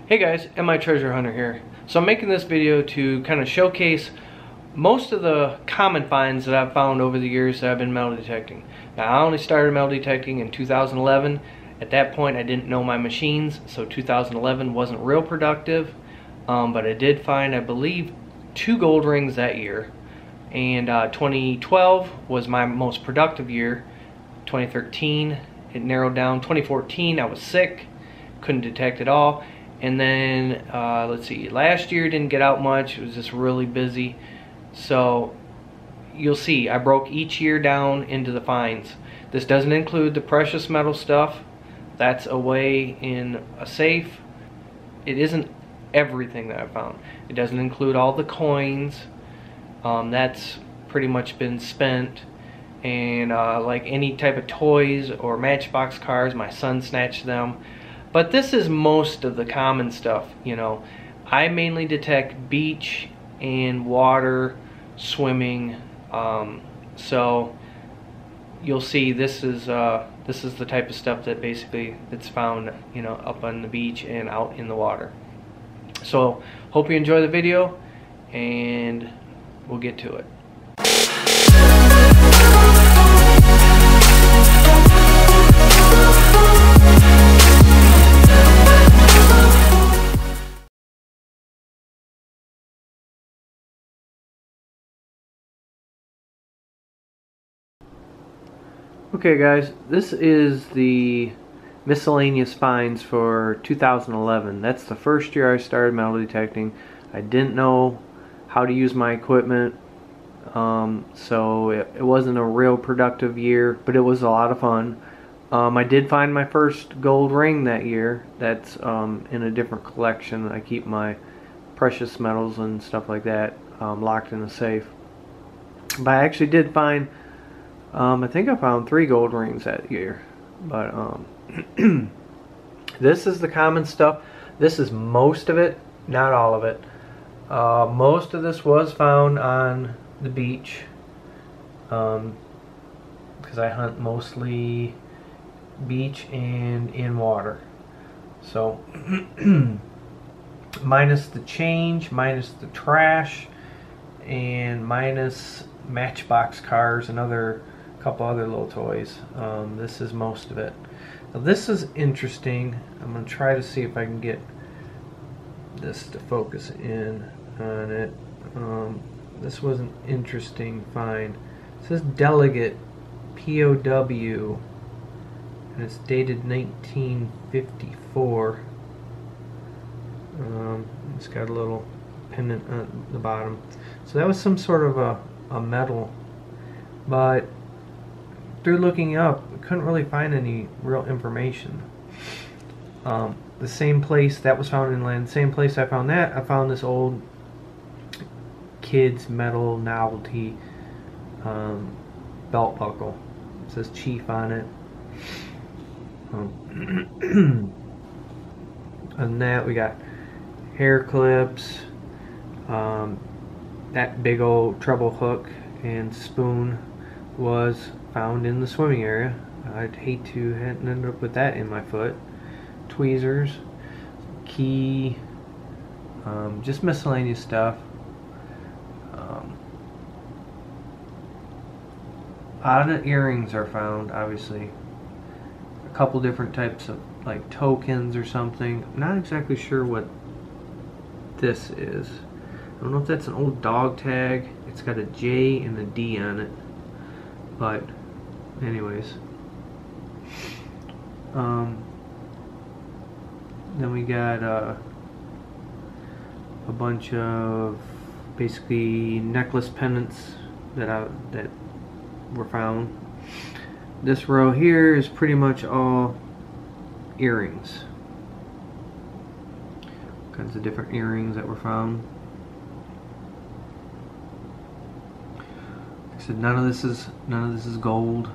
Hey guys, MiTreasureHunter here. So I'm making this video to kind of showcase most of the common finds that I've found over the years that I've been metal detecting. Now I only started metal detecting in 2011. At that point I didn't know my machines, so 2011 wasn't real productive. But I did find, I believe, 2 gold rings that year. And 2012 was my most productive year. 2013 it narrowed down. 2014 I was sick, couldn't detect at all. And then let's see, last year didn't get out much, it was just really busy. So you'll see I broke each year down into the finds. This doesn't include the precious metal stuff, that's away in a safe. It isn't everything that I found. It doesn't include all the coins, that's pretty much been spent. And like any type of toys or Matchbox cars, my son snatched them. But this is most of the common stuff, you know. I mainly detect beach and water, swimming. So you'll see this is the type of stuff that basically it's found, you know, up on the beach and out in the water. So hope you enjoy the video, and we'll get to it. Okay guys, this is the miscellaneous finds for 2011. That's the first year I started metal detecting. I didn't know how to use my equipment, so it wasn't a real productive year, but it was a lot of fun. I did find my first gold ring that year. That's in a different collection. I keep my precious metals and stuff like that locked in a safe. But I actually did find I think I found 3 gold rings that year, but this is the common stuff. This is most of it, not all of it. Most of this was found on the beach, because I hunt mostly beach and in water. So minus the change, minus the trash, and minus Matchbox cars and couple other little toys. This is most of it. Now this is interesting. I'm going to try to see if I can get this to focus in on it. This was an interesting find. It says Delegate POW, and it's dated 1954. It's got a little pendant on the bottom. So that was some sort of a metal, but through looking up, I couldn't really find any real information. The same place that was found inland, same place I found that, I found this old kids metal novelty belt buckle. It says Chief on it. And that we got hair clips, that big old treble hook and spoon was found in the swimming area. I'd hate to end up with that in my foot. Tweezers, key, just miscellaneous stuff. A lot of earrings are found, obviously. A couple different types of like tokens or something. I'm not exactly sure what this is. I don't know if that's an old dog tag. It's got a J and a D on it. But anyways, then we got a bunch of basically necklace pendants that were found. This row here is pretty much all earrings. Kinds of different earrings that were found. So none of this is gold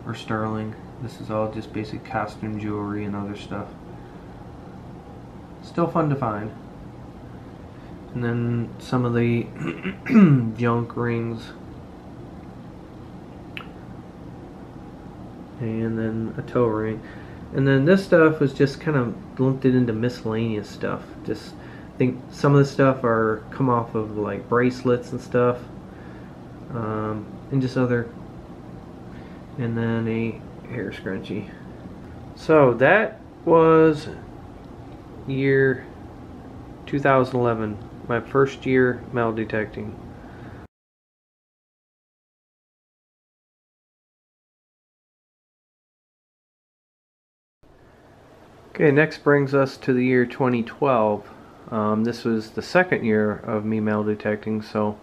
or sterling. This is all just basic costume jewelry and other stuff. Still fun to find. And then some of the junk rings. And then a toe ring. And then this stuff was just kind of lumped it into miscellaneous stuff. Just I think some of the stuff are come off of like bracelets and stuff, and just other. And then a hair scrunchie. So that was year 2011, my first year metal detecting. Okay, next brings us to the year 2012. This was the second year of me metal detecting, so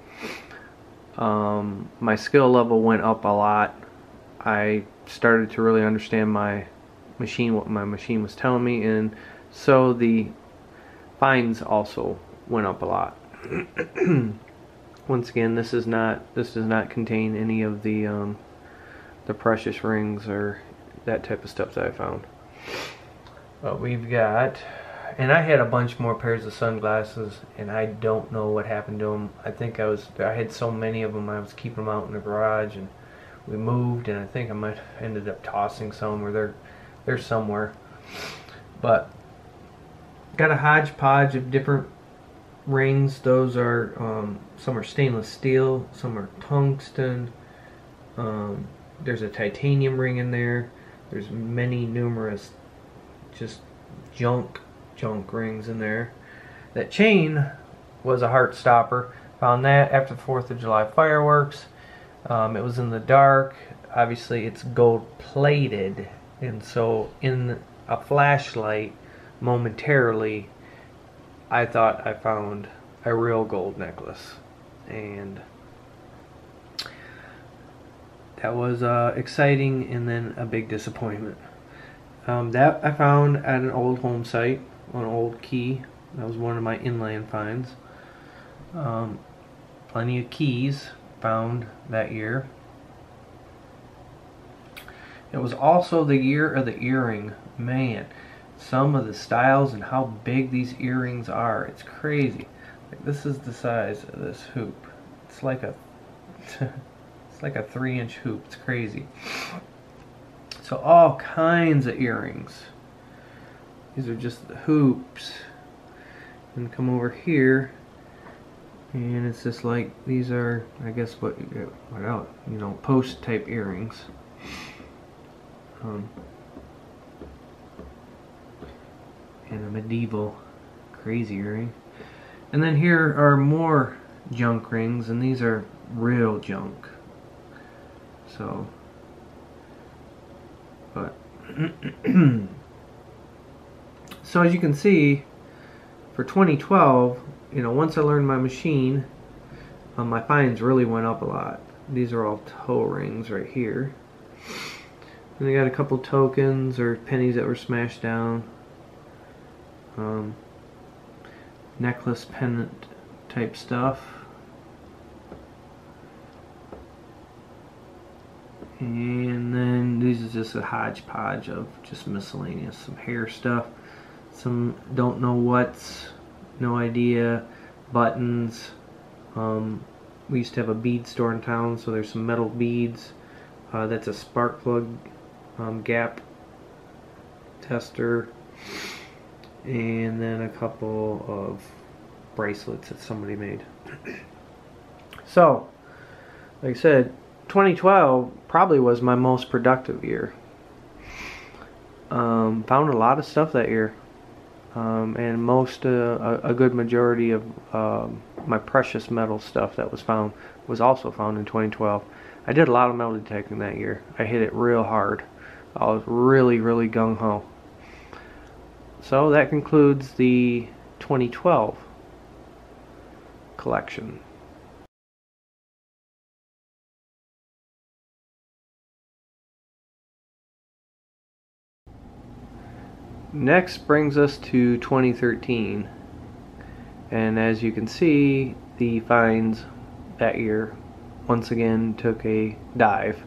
my skill level went up a lot. I started to really understand my machine, what my machine was telling me, and so the finds also went up a lot. Once again, this does not contain any of the precious rings or that type of stuff that I found. But we've got, and I had a bunch more pairs of sunglasses, and I don't know what happened to them. I think I had so many of them, I was keeping them out in the garage, and we moved, and I think I might have ended up tossing some, or they're somewhere. But got a hodgepodge of different rings. Those are some are stainless steel, some are tungsten. There's a titanium ring in there. There's numerous just junk rings in there. That chain was a heart stopper. Found that after the 4th of July fireworks. It was in the dark. Obviously it's gold plated, and so in a flashlight momentarily I thought I found a real gold necklace, and that was exciting and then a big disappointment. That I found at an old home site, on an old key. That was one of my inland finds. Plenty of keys found that year. It was also the year of the earring. Man, some of the styles and how big these earrings are, it's crazy. Like, this is the size of this hoop. It's like a it's like a 3-inch hoop. It's crazy. So all kinds of earrings. These are just the hoops. And come over here, and it's just like, these are, I guess, what else, you know, post type earrings. And a medieval crazy earring. And then here are more junk rings, and these are real junk. So, but so as you can see, for 2012, you know, once I learned my machine, my finds really went up a lot. These are all toe rings right here. And I got a couple tokens or pennies that were smashed down. Necklace pendant type stuff. And then these is just a hodgepodge of just miscellaneous, some hair stuff, some don't know what's, no idea, buttons. We used to have a bead store in town, so there's some metal beads. That's a spark plug gap tester, and then a couple of bracelets that somebody made. So, like I said, 2012 probably was my most productive year. Found a lot of stuff that year, and a good majority of my precious metal stuff that was found was also found in 2012. I did a lot of metal detecting that year. I hit it real hard. I was really gung-ho. So that concludes the 2012 collection. Next brings us to 2013, and as you can see, the finds that year once again took a dive.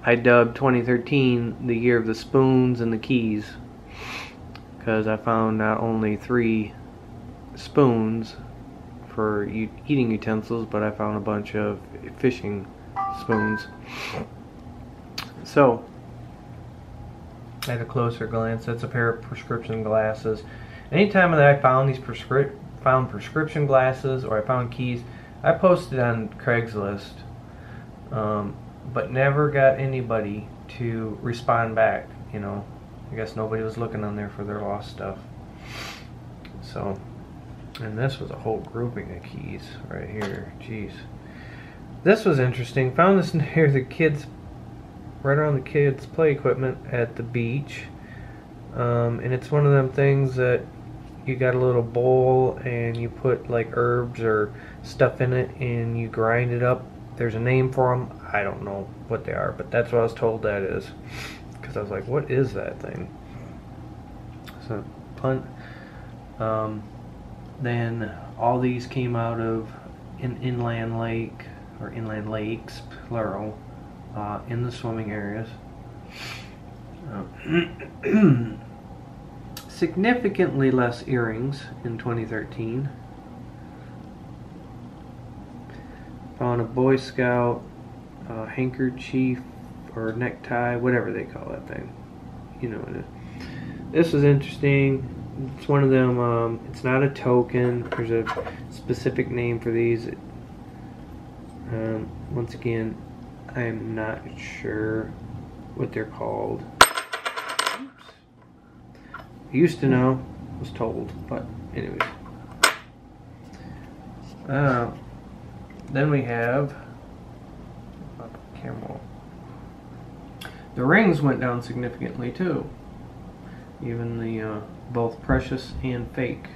I dubbed 2013 the year of the spoons and the keys, because I found not only 3 spoons for eating utensils, but I found a bunch of fishing spoons. So at a closer glance. That's a pair of prescription glasses. Anytime that I found these prescription glasses, or I found keys, I posted on Craigslist, but never got anybody to respond back. You know, I guess nobody was looking on there for their lost stuff. So, and this was a whole grouping of keys right here. Jeez, this was interesting. Found this near the kids, right around the kids' play equipment at the beach, and it's one of them things that you got a little bowl and you put like herbs or stuff in it and you grind it up. There's a name for them. I don't know what they are, but that's what I was told that is. Because I was like, what is that thing? So, then all these came out of an inland lake, or inland lakes, plural, in the swimming areas. Significantly less earrings in 2013. Found a Boy Scout handkerchief or necktie, whatever they call that thing. You know what it is. This was interesting. It's one of them, it's not a token. There's a specific name for these. Once again, I'm not sure what they're called. Oops. I used to know, was told, but anyways. Then we have camera. The rings went down significantly too. Even the both precious and fake.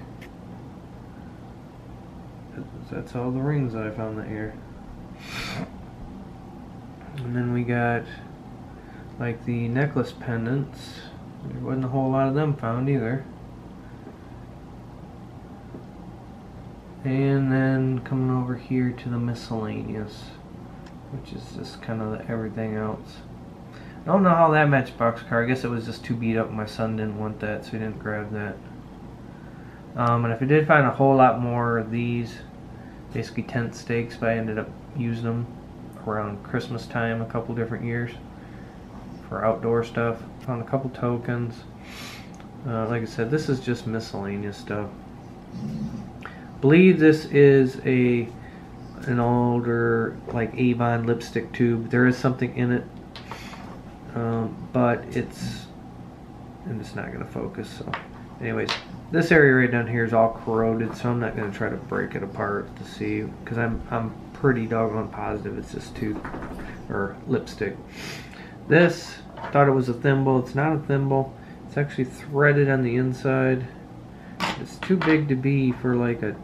That's all the rings that I found that year. And then we got like the necklace pendants. There wasn't a whole lot of them found either. And then coming over here to the miscellaneous, which is just kind of everything else. I don't know how that Matchbox car, I guess it was just too beat up. My son didn't want that, so he didn't grab that. And if I did find a whole lot more of these, basically tent stakes, but I ended up using them around Christmas time a couple different years for outdoor stuff. Found a couple tokens. Like I said, this is just miscellaneous stuff. Believe this is an older like Avon lipstick tube. There is something in it, but it's not going to focus. So anyways, this area right down here is all corroded, so I'm not going to try to break it apart to see, because I'm pretty doggone positive it's just tube or lipstick. This, thought it was a thimble. It's not a thimble. It's actually threaded on the inside. It's too big to be for like a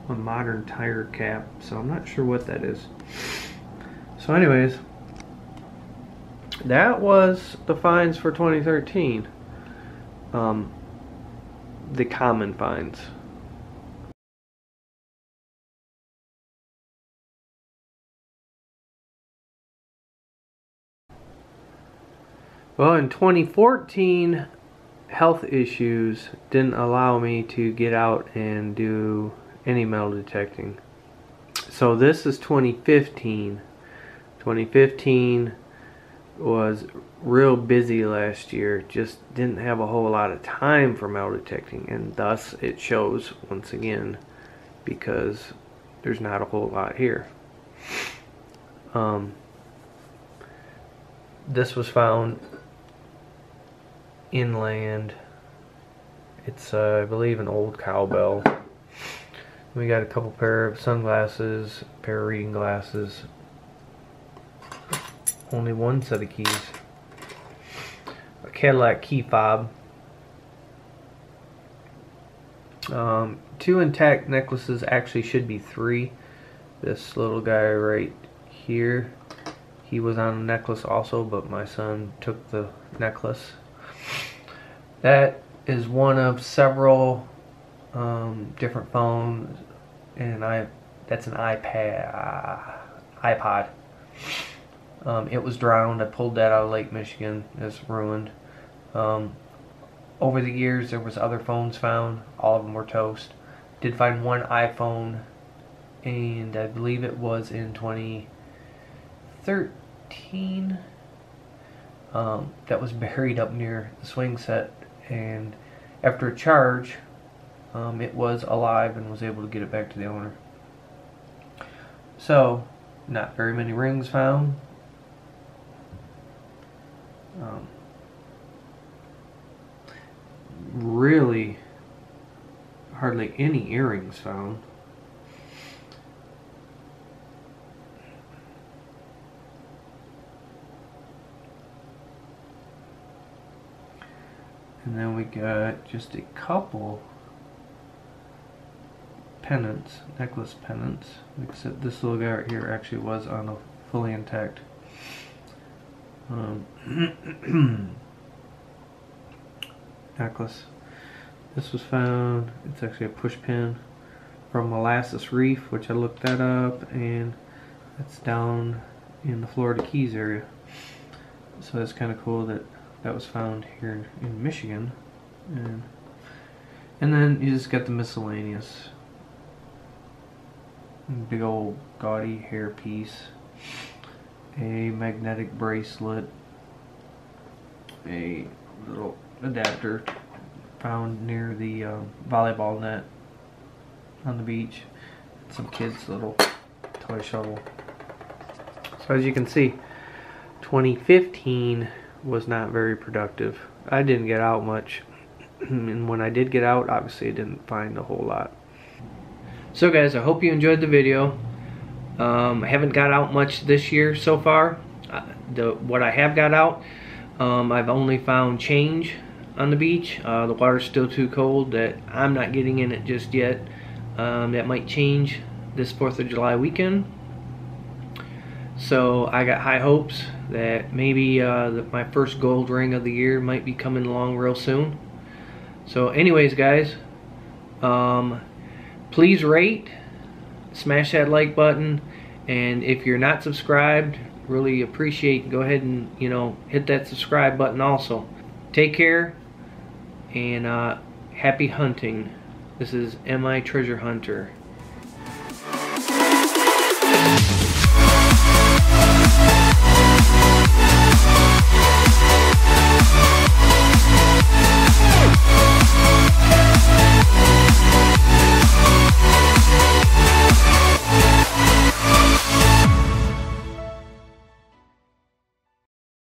modern tire cap, so I'm not sure what that is. So anyways, that was the finds for 2013. The common finds. Well, in 2014, health issues didn't allow me to get out and do any metal detecting. So this is 2015. 2015 was real busy last year. Just didn't have a whole lot of time for metal detecting, and thus it shows once again, because there's not a whole lot here. This was found inland. It's I believe an old cowbell. We got a couple pair of sunglasses, a pair of reading glasses, only one set of keys, a Cadillac key fob, 2 intact necklaces. Actually should be 3. This little guy right here, he was on a necklace also, but my son took the necklace. That is one of several different phones, and that's an iPod. It was drowned. I pulled that out of Lake Michigan. It's ruined. Over the years, there was other phones found. All of them were toast. Did find one iPhone, and I believe it was in 2013. that was buried up near the swing set, and after a charge, it was alive and was able to get it back to the owner. So, not very many rings found. Really hardly any earrings found. And then we got just a couple pendants, necklace pendants, except this little guy right here actually was on a fully intact necklace. This was found, it's actually a push pin from Molasses Reef, which I looked that up, and that's down in the Florida Keys area. So that's kind of cool that that was found here in Michigan. And then you just got the miscellaneous. Big old gaudy hair piece, a magnetic bracelet, a little adapter found near the volleyball net on the beach, some kids' little toy shovel. So as you can see, 2015 was not very productive. I didn't get out much, and when I did get out, obviously I didn't find a whole lot. So guys, I hope you enjoyed the video. I haven't got out much this year so far. What I have got out, I've only found change on the beach. The water's still too cold that I'm not getting in it just yet. That might change this 4th of July weekend. So I got high hopes that maybe my first gold ring of the year might be coming along real soon. So anyways guys, please rate, smash that like button, and if you're not subscribed, really appreciate, go ahead and hit that subscribe button also. Take care, and happy hunting. This is MiTreasureHunter.